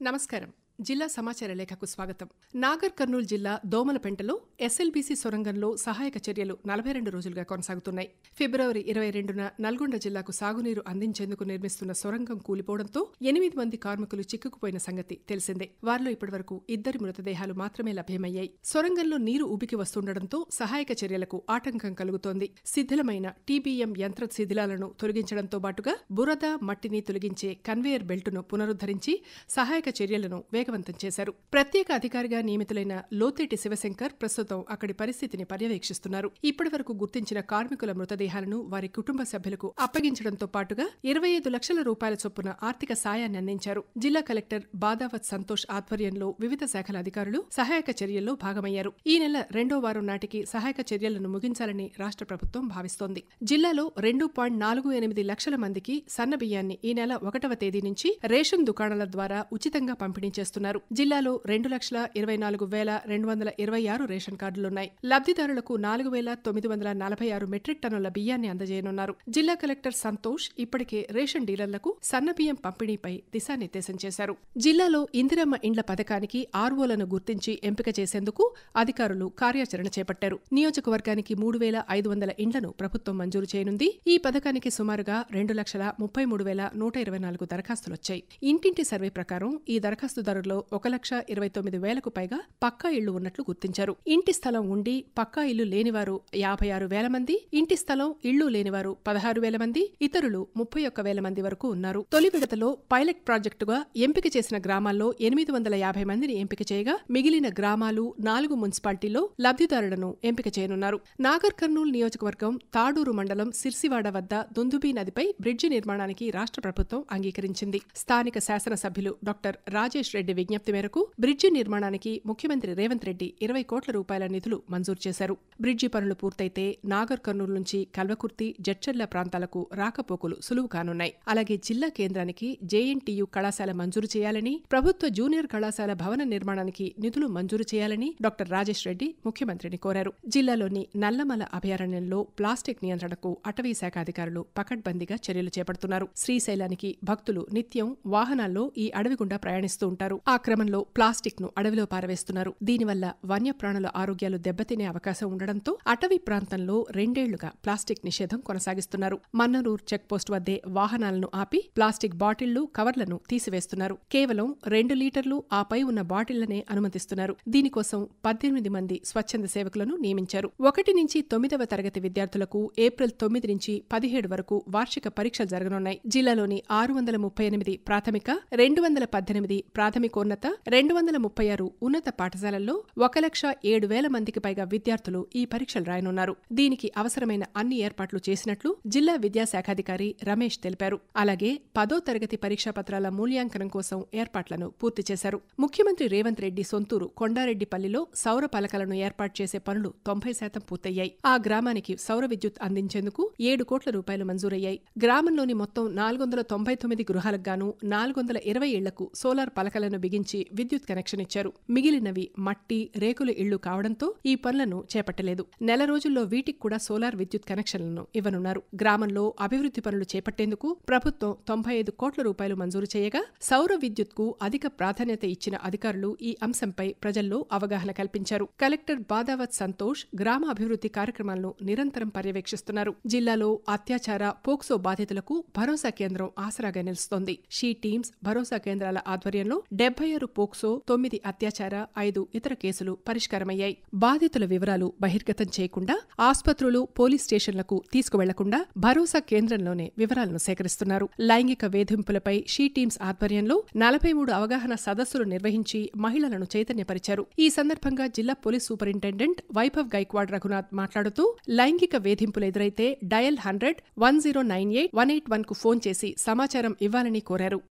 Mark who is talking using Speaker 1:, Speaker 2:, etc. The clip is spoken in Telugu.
Speaker 1: నమస్కారం. జిల్లా సమాచార లేఖకు స్వాగతం. నాగర్ కర్నూలు జిల్లా దోమలపెంటలో ఎస్ఎల్బీసీ సొరంగంలో సహాయక చర్యలు 42 రోజులుగా కొనసాగుతున్నాయి. ఫిబ్రవరి 22న నల్గొండ జిల్లాకు సాగునీరు అందించేందుకు నిర్మిస్తున్న సొరంగం కూలిపోవడంతో 8 మంది కార్మికులు చిక్కుకుపోయిన సంగతి తెలిసిందే. వారిలో ఇప్పటివరకు 2 మృతదేహాలు మాత్రమే లభ్యమయ్యాయి. సొరంగంలో నీరు ఉబికి వస్తుండటంతో సహాయక చర్యలకు ఆటంకం కలుగుతోంది. శిథిలమైన టీబీఎం యంత్ర శిథిలాలను తొలగించడంతో పాటుగా బురద, మట్టిని తొలగించే కన్వేయర్ బెల్టును పునరుద్ధరించి సహాయక చర్యలను వేగవంతం చేశారు. ప్రత్యేక అధికారిగా నియమితులైన లోతేటి శివశంకర్ ప్రస్తుతం అక్కడి పరిస్థితిని పర్యవేక్షిస్తున్నారు. ఇప్పటివరకు గుర్తించిన కార్మికుల మృతదేహాలను వారి కుటుంబ సభ్యులకు అప్పగించడంతో పాటుగా 25 లక్షల రూపాయల చొప్పున ఆర్థిక సాయాన్ని అందించారు. జిల్లా కలెక్టర్ బాదావత్ సంతోష్ ఆధ్వర్యంలో వివిధ శాఖల అధికారులు సహాయక చర్యల్లో భాగమయ్యారు. ఈ నెల 2వ వారం నాటికి సహాయక చర్యలను ముగించాలని రాష్ట్ర ప్రభుత్వం భావిస్తోంది. జిల్లాలో 2.48 లక్షల మందికి సన్న బియ్యాన్ని ఈ నెల 1వ తేదీ నుంచి రేషన్ దుకాణాల ద్వారా ఉచితంగా పంపిణీ చేస్తున్నారు. జిల్లాలో 2,24,226 రేషన్ కార్డులున్నాయి. లబ్ధిదారులకు 4,946 మెట్రిక్ టన్నుల బియ్యాన్ని అందజేయనున్నారు. జిల్లా కలెక్టర్ సంతోష్ ఇప్పటికే రేషన్ డీలర్లకు సన్న బియ్యం పంపిణీపై దిశానిర్దేశం చేశారు. జిల్లాలో ఇందిరమ్మ ఇండ్ల పథకానికి ఆర్వోలను గుర్తించి ఎంపిక చేసేందుకు అధికారులు కార్యాచరణ చేపట్టారు. నియోజకవర్గానికి 3,500 ఇండ్లను ప్రభుత్వం మంజూరు చేయనుంది. ఈ పథకానికి సుమారుగా 2,33,124 దరఖాస్తులొచ్చాయి. ఇంటింటి సర్వే ప్రకారం ఈ దరఖాస్తుదారుల్లో 1,29,000కు పైగా పక్కా ఇళ్లు ఉన్నట్లు గుర్తించారు. ఇంటి స్థలం ఉండి పక్కా ఇల్లు లేనివారు 56,000 మంది, ఇంటి స్థలం ఇళ్లు లేనివారు 16,000 మంది, ఇతరులు 31,000 మంది వరకు ఉన్నారు. తొలి విడతలో పైలట్ ప్రాజెక్టుగా ఎంపిక చేసిన గ్రామాల్లో 850 మందిని ఎంపిక చేయగా మిగిలిన గ్రామాలు 4 మున్సిపాలిటీల్లో లబ్ధిదారులను ఎంపిక చేయనున్నారు. నాగర్ కర్నూలు నియోజకవర్గం తాడూరు మండలం సిర్సివాడ వద్ద దుందుబీ నదిపై బ్రిడ్జి నిర్మాణానికి రాష్ట్ర ప్రభుత్వం అంగీకరించింది. స్థానిక శాసనసభ్యులు డాక్టర్ రాజేష్ రెడ్డి విజ్ఞప్తి మేరకు బ్రిడ్జి నిర్మాణానికి ముఖ్యమంత్రి రేవంత్ రెడ్డి 20 కోట్ల రూపాయల నిధులు మంజూరు చేశారు. బ్రిడ్జి పనులు పూర్తయితే నాగర్ కర్నూలు నుంచి కల్వకుర్తి, జడ్చర్ల ప్రాంతాలకు రాకపోకలు సులువు కానున్నాయి. అలాగే జిల్లా కేంద్రానికి జేఎన్టీయూ కళాశాల మంజూరు చేయాలని, ప్రభుత్వ జూనియర్ కళాశాల భవన నిర్మాణానికి నిధులు మంజూరు చేయాలని డాక్టర్ రాజేష్ రెడ్డి ముఖ్యమంత్రిని కోరారు. జిల్లాలోని నల్లమల అభయారణ్యంలో ప్లాస్టిక్ నియంత్రణకు అటవీ శాఖ అధికారులు పకడ్బందీగా చర్యలు చేపడుతున్నారు. శ్రీశైలానికి భక్తులు నిత్యం వాహనాల్లో ఈ అడవి గుండా ప్రయాణిస్తూ ఉంటారు. ఆ క్రమంలో ప్లాస్టిక్ ను అడవిలో పారవేస్తున్నారు. దీనివల్ల వన్యప్రాణుల ఆరోగ్యాలు దెబ్బతినే అవకాశం ఉండడంతో అటవీ ప్రాంతంలో 2 ఏళ్లుగా ప్లాస్టిక్ నిషేధం కొనసాగిస్తున్నారు. మన్ననూర్ చెక్పోస్ట్ వద్దే వాహనాలను ఆపి ప్లాస్టిక్ బాటిళ్లు, కవర్లను తీసివేస్తున్నారు. కేవలం 2 లీటర్లు ఆపై ఉన్న బాటిళ్లనే అనుమతిస్తున్నారు. దీనికోసం 18 మంది స్వచ్ఛంద సేవకులను నియమించారు. 1 నుంచి 9వ తరగతి విద్యార్థులకు ఏప్రిల్ 9 నుంచి 17 వరకు వార్షిక పరీక్షలు జరగనున్నాయి. జిల్లాలోని 638 ప్రాథమిక, 218 ప్రాథమికోన్నత, 236 ఉన్నత పాఠశాలల్లో 1,07,000 మందికి పైగా విద్యార్థులు ఈ పరీక్షలు రాయనున్నారు. దీనికి అవసరమైన అన్ని ఏర్పాట్లు చేసినట్లు జిల్లా విద్యాశాఖాధికారి రమేష్ తెలిపారు. అలాగే 10వ తరగతి పరీక్షా పత్రాల మూల్యాంకనం కోసం ఏర్పాట్లను పూర్తి చేశారు. ముఖ్యమంత్రి రేవంత్ రెడ్డి సొంతూరు కొండారెడ్డిపల్లిలో సౌర పలకలను ఏర్పాటు చేసే పనులు 90% పూర్తయ్యాయి. ఆ గ్రామానికి సౌర విద్యుత్ అందించేందుకు 7 కోట్ల రూపాయలు మంజూరయ్యాయి. గ్రామంలోని మొత్తం 499 గృహాలకు గాను 420 ఇళ్లకు సోలార్ పలకలను బిగించి విద్యుత్ కనెక్షన్ ఇచ్చారు. మిగిలినవి మట్టి, రేకుల ఇళ్లు కావడంతో ఈ పనులను చేపట్టలేదు. నెల రోజుల్లో వీటికి కూడా సోలార్ విద్యుత్ కనెక్షన్లను ఇవ్వనున్నారు. గ్రామంలో అభివృద్ధి పనులు చేపట్టేందుకు ప్రభుత్వం 95 కోట్ల రూపాయలు మంజూరు చేయగా సౌర విద్యుత్కు అధిక ప్రాధాన్యత ఇచ్చిన అధికారులు ఈ అంశంపై ప్రజల్లో అవగాహన కల్పించారు. కలెక్టర్ బాదావత్ సంతోష్ గ్రామ అభివృద్ధి కార్యక్రమాలను నిరంతరం పర్యవేక్షిస్తున్నారు. జిల్లాలో అత్యాచార, పోక్సో బాధితులకు భరోసా కేంద్రం ఆసరాగా నిలుస్తోంది. షీ టీమ్స్ భరోసా కేంద్రాల ఆధ్వర్యంలో 76 పోక్సో, 9 అత్యాచార, 5 ఇతర కేసులు పరిష్కారమయ్యాయి. బాధితుల వివరాలు బహిర్గతం చేయకుండా ఆస్పత్రులు, పోలీస్ స్టేషన్లకు తీసుకువెళ్లకుండా భరోసా కేంద్రంలోనే వివరాలను సేకరిస్తున్నారు. లైంగిక వేధింపులపై షీ టీమ్స్ ఆధ్వర్యంలో 43 అవగాహన సదస్సులు నిర్వహించి మహిళలను చైతన్యపరిచారు. ఈ సందర్భంగా జిల్లా పోలీస్ సూపరింటెండెంట్ వైభవ్ గైక్వాడ్ రఘునాథ్ మాట్లాడుతూ లైంగిక వేధింపులు ఎదురైతే డయల్ 100 1098 181కు ఫోన్ చేసి సమాచారం ఇవ్వాలని కోరారు.